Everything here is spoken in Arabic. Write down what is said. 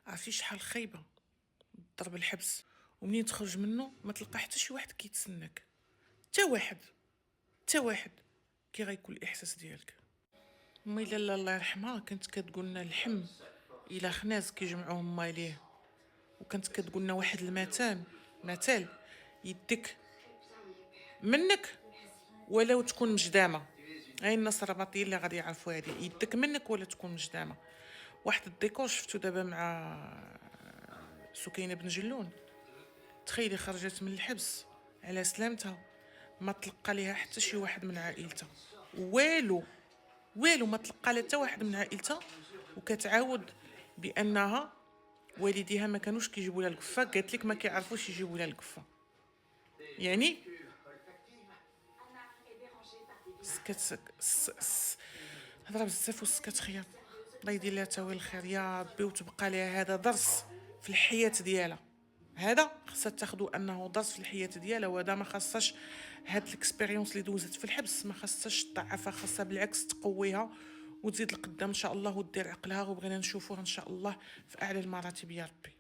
عرفتي شحال خايبه ضرب الحبس، ومنين تخرج منه ما تلقى حتى شي واحد كيتسناك، حتى واحد، حتى واحد. كي غيكون الاحساس ديالك؟ امي لاله الله يرحمها كانت كتقول لنا اللحم الا خناز كيجمعوه ما ليه، وكانت كتقول لنا واحد مثال: يدك منك ولا تكون مجدامه. هاي الناس الرباطيين اللي غادي يعرفوا هذه، يدك منك ولا تكون مجدامه. واحد الديكور شفتو دابا مع سكينه بن جلون، تخيلي خرجت من الحبس على سلامتها، ما تلقى ليها حتى شي واحد من عائلتها، والو والو ما تلقى لها حتى واحد من عائلتها، وكتعاود بانها والديها ما كانوش كيجيبوا لها القفه، قالت لك ما كيعرفوش يجيبوا لها القفه. يعني سكت هضره بزاف وسكت خير. الله يدير لها تاويل الخير يا ربي، وتبقى لها هذا درس في الحياه ديالها. هذا خاصها تاخذو انه درس في الحياه ديالها، وهذا ما خاصهاش هاد الاكسبيريونس اللي دوزت في الحبس ما خاصهاش تضعفها، خاصها بالعكس تقويها وتزيد لقدام ان شاء الله، ودير عقلها، وبغينا نشوفوها ان شاء الله في اعلى المراتب يا ربي.